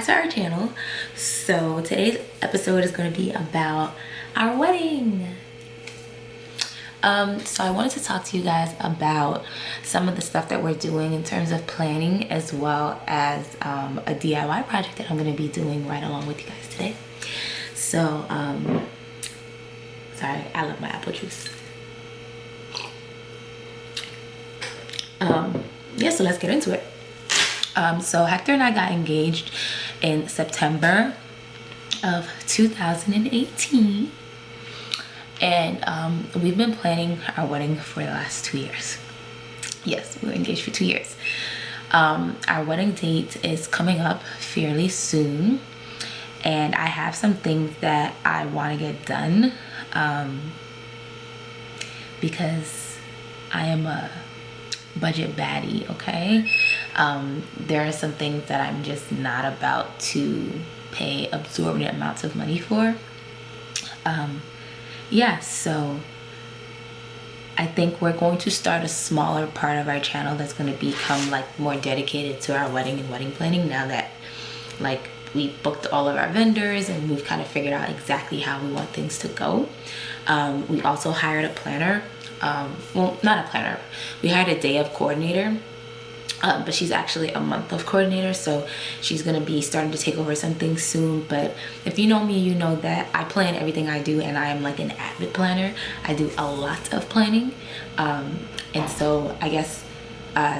back to our channel. So today's episode is going to be about our wedding. So I wanted to talk to you guys about some of the stuff that we're doing in terms of planning, as well as a DIY project that I'm going to be doing right along with you guys today. So sorry, I love my apple juice. Yeah, so let's get into it. So Hector and I got engaged in September of 2018, and we've been planning our wedding for the last 2 years. Yes, we were engaged for 2 years. Our wedding date is coming up fairly soon, and I have some things that I want to get done because I am a budget baddie, okay? There are some things that I'm just not about to pay absorbent amounts of money for. Yeah, so I think we're going to start a smaller part of our channel that's going to become like more dedicated to our wedding and wedding planning, now that like we booked all of our vendors and we've kind of figured out exactly how we want things to go. We also hired a planner. Well, not a planner, we hired a day of coordinator, but she's actually a month of coordinator, so she's gonna be starting to take over some things soon. But if you know me, you know that I plan everything I do, and I am like an avid planner. I do a lot of planning, and so I guess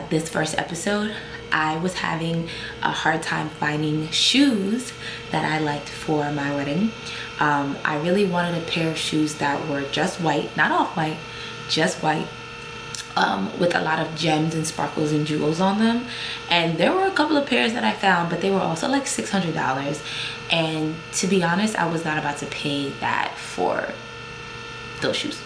this first episode, I was having a hard time finding shoes that I liked for my wedding. I really wanted a pair of shoes that were just white, not off-white, just white, with a lot of gems and sparkles and jewels on them. And there were a couple of pairs that I found, but they were also like $600, and to be honest, I was not about to pay that for those shoes,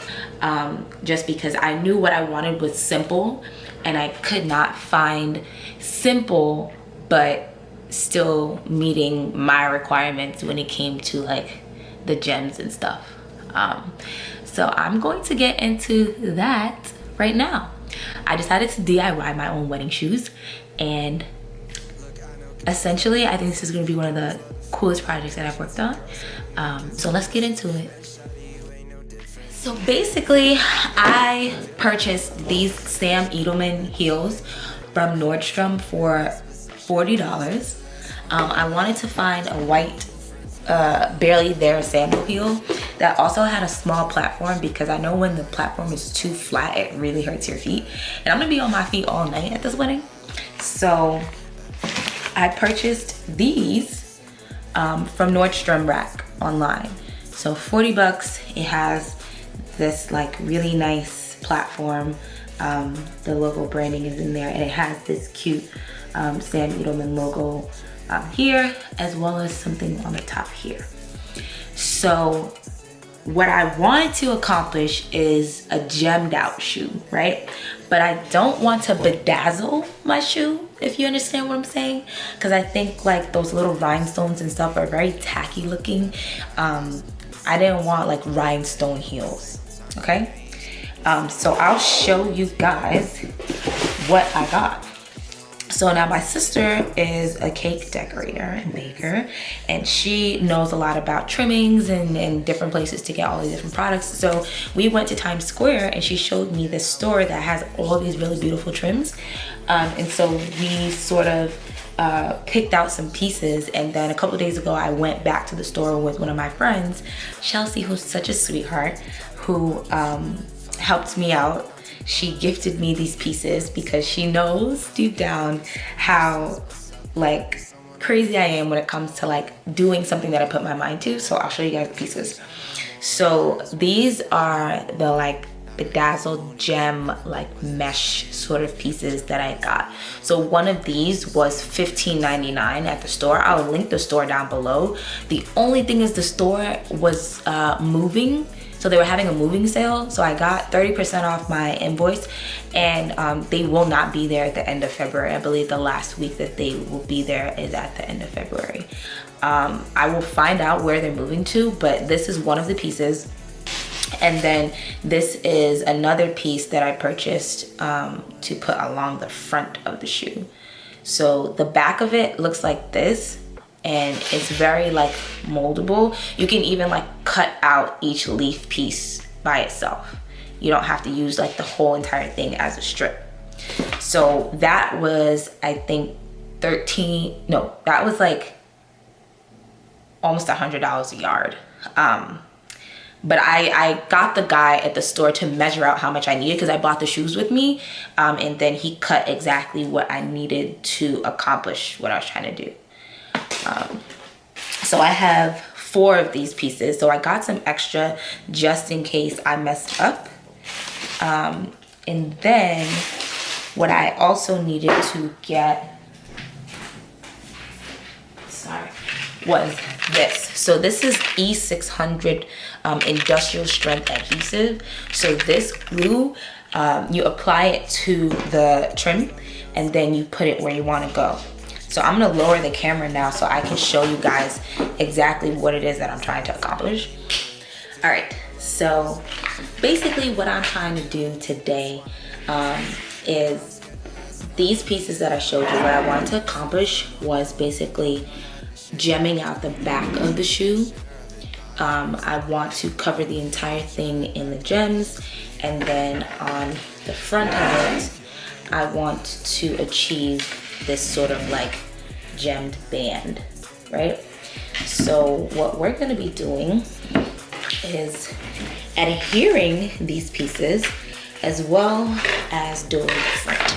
just because I knew what I wanted was simple, and I could not find simple but still meeting my requirements when it came to like the gems and stuff. So I'm going to get into that right now. I decided to DIY my own wedding shoes, and essentially I think this is going to be one of the coolest projects that I've worked on. So let's get into it. So basically, I purchased these Sam Edelman heels from Nordstrom for $40. I wanted to find a white barely there sandal heel that also had a small platform, because I know when the platform is too flat, it really hurts your feet, and I'm gonna be on my feet all night at this wedding. So I purchased these from Nordstrom Rack online. So 40 bucks. It has this like really nice platform. The logo branding is in there, and it has this cute Sam Edelman logo here, as well as something on the top here. So what I wanted to accomplish is a gemmed out shoe, right? But I don't want to bedazzle my shoe, if you understand what I'm saying, because I think like those little rhinestones and stuff are very tacky looking. I didn't want like rhinestone heels, okay? So I'll show you guys what I got. So now my sister is a cake decorator and baker, and she knows a lot about trimmings and different places to get all these different products. So we went to Times Square, and she showed me this store that has all these really beautiful trims. And so we sort of picked out some pieces, and then a couple of days ago I went back to the store with one of my friends, Chelsea, who's such a sweetheart, who helped me out. She gifted me these pieces because she knows deep down how like crazy I am when it comes to like doing something that I put my mind to. So I'll show you guys the pieces. So these are the like bedazzled gem like mesh sort of pieces that I got. So one of these was $15.99 at the store. I'll link the store down below. The only thing is the store was moving. So they were having a moving sale, so I got 30% off my invoice, and they will not be there at the end of February. I believe the last week that they will be there is at the end of February. I will find out where they're moving to, but this is one of the pieces. And then this is another piece that I purchased to put along the front of the shoe. So the back of it looks like this, and it's very like moldable. You can even like cut out each leaf piece by itself. You don't have to use like the whole entire thing as a strip. So that was, I think, that was like almost $100 a yard. But I got the guy at the store to measure out how much I needed, because I bought the shoes with me, and then he cut exactly what I needed to accomplish what I was trying to do. So I have 4 of these pieces, so I got some extra just in case I messed up. And then what I also needed to get, was this. So this is E6000 industrial strength adhesive. So this glue, you apply it to the trim and then you put it where you want to go. So I'm gonna lower the camera now so I can show you guys exactly what it is that I'm trying to accomplish. All right, so basically what I'm trying to do today is these pieces that I showed you. What I wanted to accomplish was basically gemming out the back of the shoe. I want to cover the entire thing in the gems, and then on the front of it, I want to achieve this sort of like gemmed band, right? So what we're gonna be doing is adhering these pieces as well as doing the front.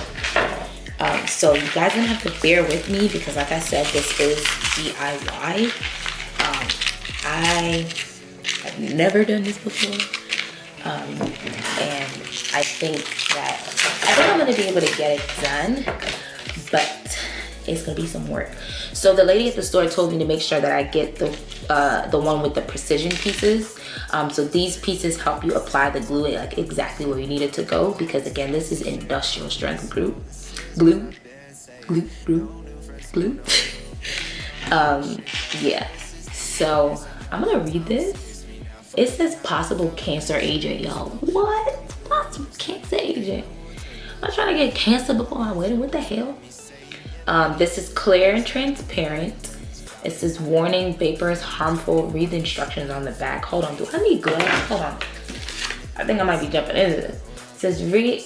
So you guys gonna have to bear with me because like I said, this is DIY. I have never done this before. And I think I'm gonna be able to get it done, but it's gonna be some work. So the lady at the store told me to make sure that I get the one with the precision pieces. So these pieces help you apply the glue like exactly where you need it to go, because again, this is industrial strength glue. Yeah, so I'm gonna read this. It says possible cancer agent, y'all. What? Possible cancer agent? I'm trying to get cancer before my wedding. What the hell? This is clear and transparent. It says warning, vapor is harmful. Read the instructions on the back. Hold on, do I need gloves? Hold on. I think I might be jumping into this. It says read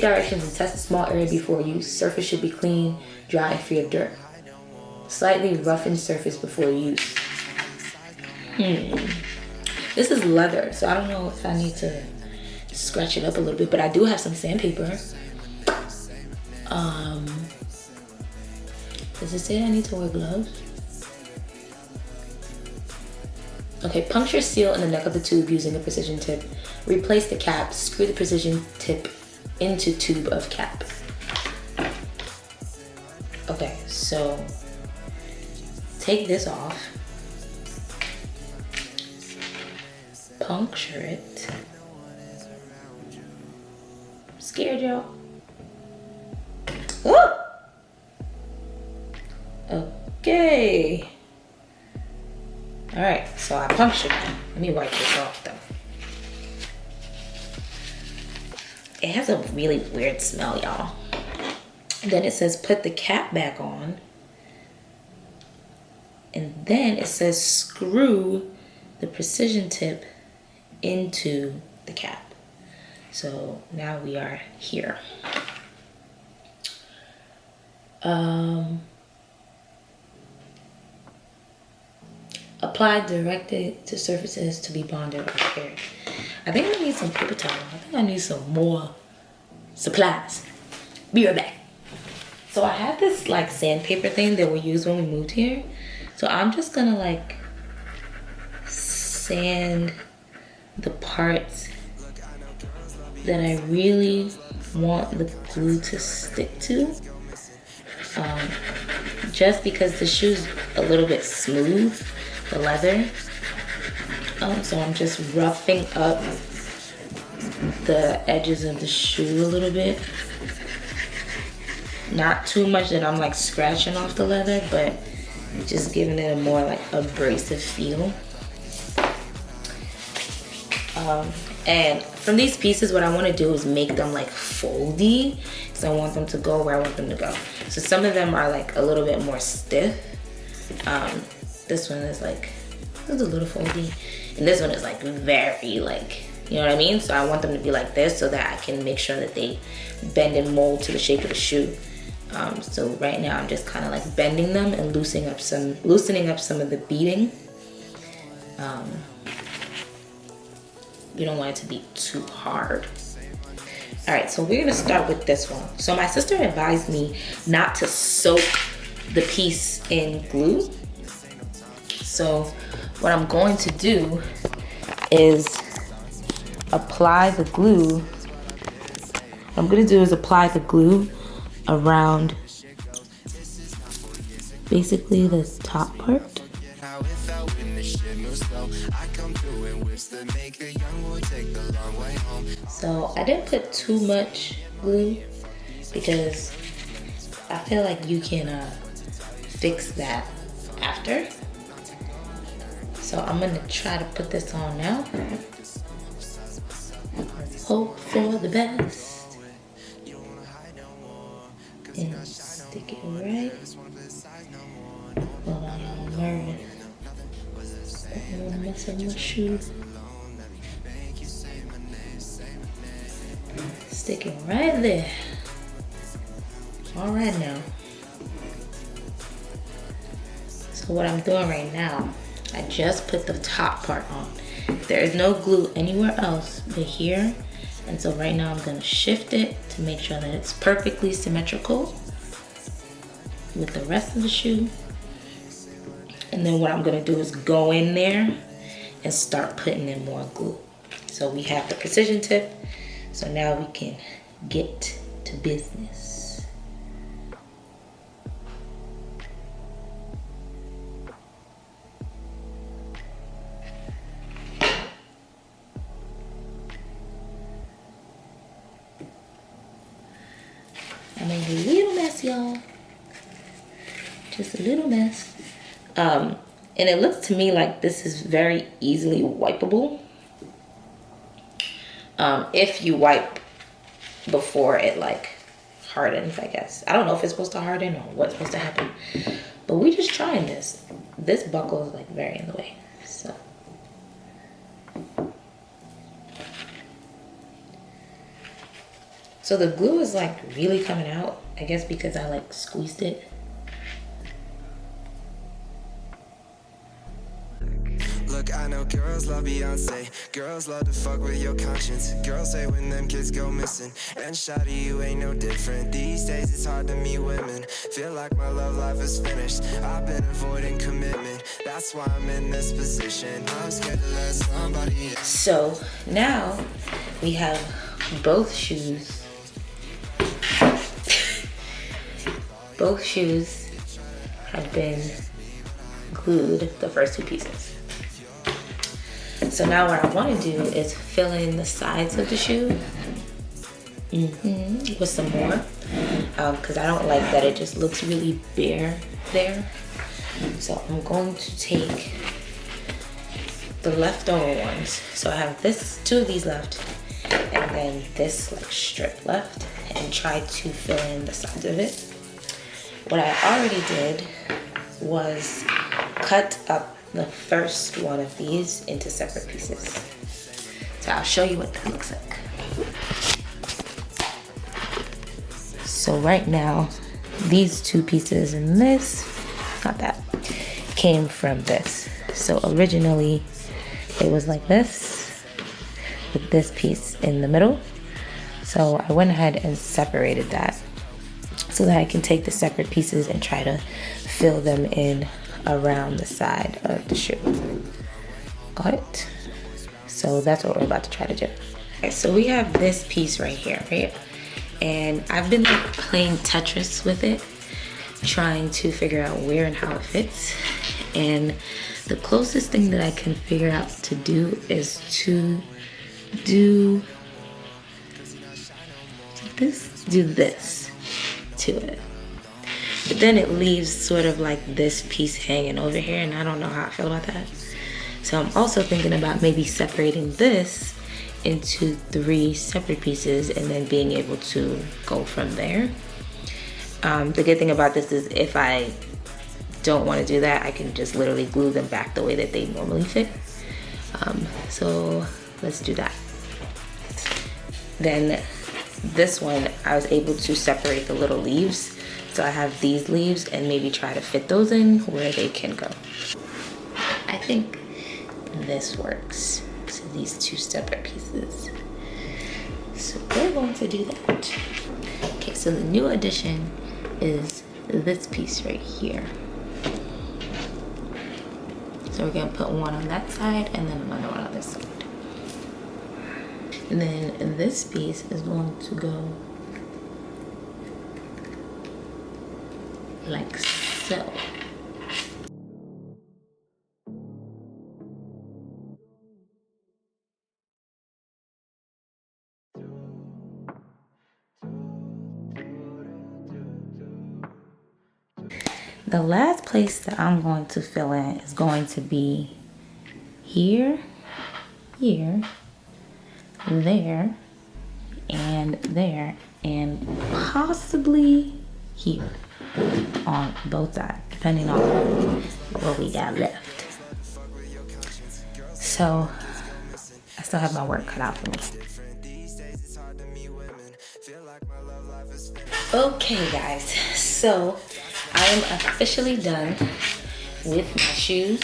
directions and test a small area before use. Surface should be clean, dry, and free of dirt. Slightly roughened surface before use. This is leather, so I don't know if I need to scratch it up a little bit, but I do have some sandpaper. Does it say I need to wear gloves? Okay, puncture seal in the neck of the tube using a precision tip. Replace the cap, screw the precision tip into tube of cap. Okay, so take this off, puncture it. I'm scared, y'all. Oh! Okay. All right, so I punctured it. Let me wipe this off though. It has a really weird smell, y'all. Then it says put the cap back on. And then it says screw the precision tip into the cap. So now we are here. Apply directed to surfaces to be bonded or repaired. I think I need some paper towel. I think I need some more supplies. Be right back. So I have this like sandpaper thing that we used when we moved here. So I'm just gonna like sand the parts that I really want the glue to stick to. Just because the shoe's a little bit smooth, the leather. So I'm just roughing up the edges of the shoe a little bit. Not too much that I'm like scratching off the leather, but just giving it a more like abrasive feel. And from these pieces, what I want to do is make them like foldy, because I want them to go where I want them to go. So some of them are like a little bit more stiff, This one is like, it's a little foldy. And this one is like very like, you know what I mean? So I want them to be like this so that I can make sure that they bend and mold to the shape of the shoe. So right now I'm just kind of like bending them and loosening up some of the beading. You don't want it to be too hard. All right, so we're gonna start with this one. So my sister advised me not to soak the piece in glue. So what I'm going to do is apply the glue. What I'm gonna do is apply the glue around basically the top part. So I didn't put too much glue because I feel like you can fix that after. So I'm gonna try to put this on now. Hope for the best. And stick it right. Hold on, I'm nervous. I don't wanna mess up my shoe. Stick it right there. All right now. So what I'm doing right now, I just put the top part on. There is no glue anywhere else but here. And so right now I'm gonna shift it to make sure that it's perfectly symmetrical with the rest of the shoe. And then what I'm gonna do is go in there and start putting in more glue. So we have the precision tip. So now we can get to business. I made a little mess, y'all. Just a little mess. And it looks to me like this is very easily wipeable. If you wipe before it like hardens, I guess. I don't know if it's supposed to harden or what's supposed to happen, but we just trying this. This buckle is like very in the way, so. So the glue is like really coming out, I guess because I like squeezed it. Look, I know girls love Beyonce. Girls love to fuck with your conscience. Girls say when them kids go missing. And shawty, you ain't no different. These days it's hard to meet women. Feel like my love life is finished. I've been avoiding commitment. That's why I'm in this position. I'm scared to let somebody in. So now we have both shoes. Both shoes have been glued, the first two pieces. So now what I want to do is fill in the sides of the shoe with some more, because I don't like that it just looks really bare there. So I'm going to take the leftover ones. So I have two of these left, and then this like strip left, and try to fill in the sides of it. What I already did was cut up the first one of these into separate pieces. So I'll show you what that looks like. So right now, these two pieces and this, not that, came from this. So originally it was like this, with this piece in the middle. So I went ahead and separated that so that I can take the separate pieces and try to fill them in around the side of the shoe. Got it? So that's what we're about to try to do. Okay, so we have this piece right here, right? And I've been like playing Tetris with it, trying to figure out where and how it fits. And the closest thing that I can figure out to do is to do this to it. But then it leaves sort of like this piece hanging over here, and I don't know how I feel about that. So I'm also thinking about maybe separating this into 3 separate pieces and then being able to go from there. The good thing about this is if I don't want to do that, I can just literally glue them back the way that they normally fit. So let's do that. Then this one, I was able to separate the little leaves. So I have these leaves and maybe try to fit those in where they can go. I think this works. So these two separate pieces. So we're going to do that. Okay, so the new addition is this piece right here. So we're gonna put one on that side and then another one on this side. And then this piece is going to go like so. The last place that I'm going to fill in is going to be here, here, there, and possibly here on both sides, depending on what we got left. So I still have my work cut out for me. Okay guys, so I am officially done with my shoes.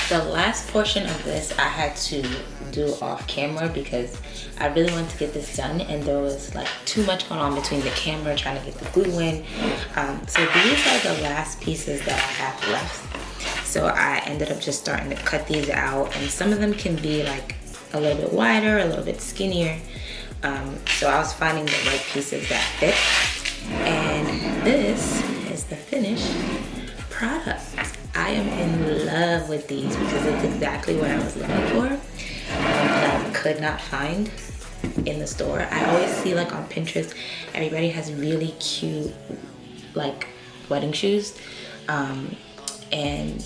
The last portion of this I had to do off camera because I really wanted to get this done, and there was like too much going on between the camera trying to get the glue in. So these are the last pieces that I have left. So I ended up just starting to cut these out, and some of them can be like a little bit wider, a little bit skinnier. So I was finding the right pieces that fit. And this is the finished product. I am in love with these because it's exactly what I was looking for, that I could not find in the store. I always see like on Pinterest, everybody has really cute like wedding shoes, and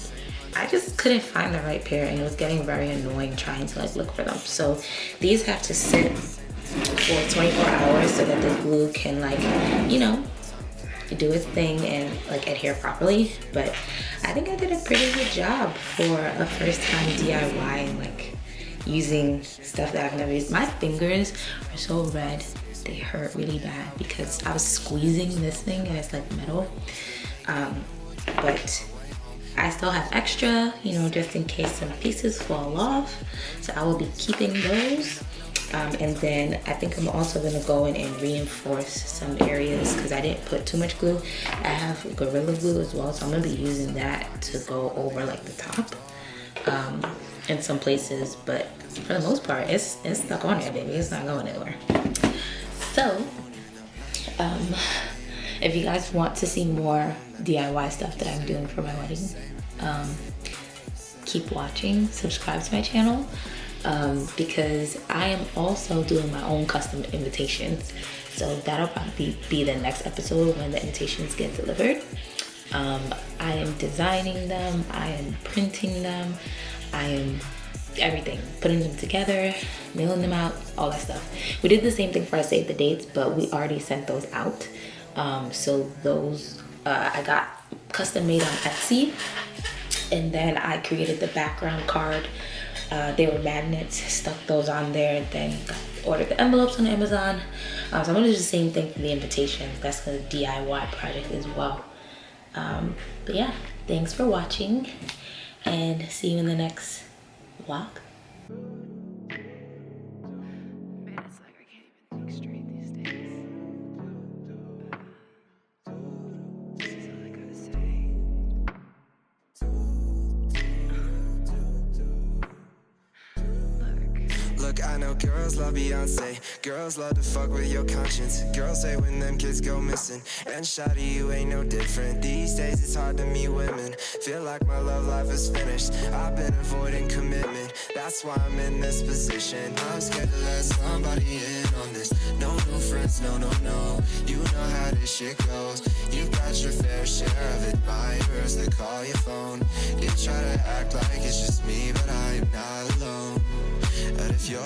I just couldn't find the right pair, and it was getting very annoying trying to like look for them. So these have to sit for 24 hours so that the glue can like, you know, do its thing and like adhere properly. But I think I did a pretty good job for a first time DIY and like using stuff that I've never used. My fingers are so red, they hurt really bad because I was squeezing this thing and it's like metal. But I still have extra, you know, just in case some pieces fall off. So I will be keeping those. And then I think I'm also gonna go in and reinforce some areas because I didn't put too much glue. I have Gorilla Glue as well, so I'm gonna be using that to go over like the top in some places. But for the most part, it's stuck on there, baby. It's not going anywhere. So if you guys want to see more DIY stuff that I'm doing for my wedding, keep watching, subscribe to my channel. Because I am also doing my own custom invitations. So that'll probably be the next episode when the invitations get delivered. I am designing them, I am printing them, I am everything, putting them together, mailing them out, all that stuff. We did the same thing for our save the dates, but we already sent those out. So those I got custom made on Etsy, and then I created the background card. They were magnets, stuck those on there, then ordered the envelopes on Amazon. So I'm gonna do the same thing for the invitations. That's a DIY project as well. But yeah, thanks for watching and see you in the next vlog. Man, it's like I can't even think straight these days. This is all I gotta say. Look, I know girls love Beyonce. Girls love to fuck with your conscience. Girls say when them kids go missing. And shawty, you ain't no different. These days it's hard to meet women. Feel like my love life is finished. I've been avoiding commitment. That's why I'm in this position. I'm scared to let somebody in on this. No new friends, no, no, no. You know how this shit goes. You got your fair share of admirers that call your phone. You try to act like it's just me, but I am not alone. And if you're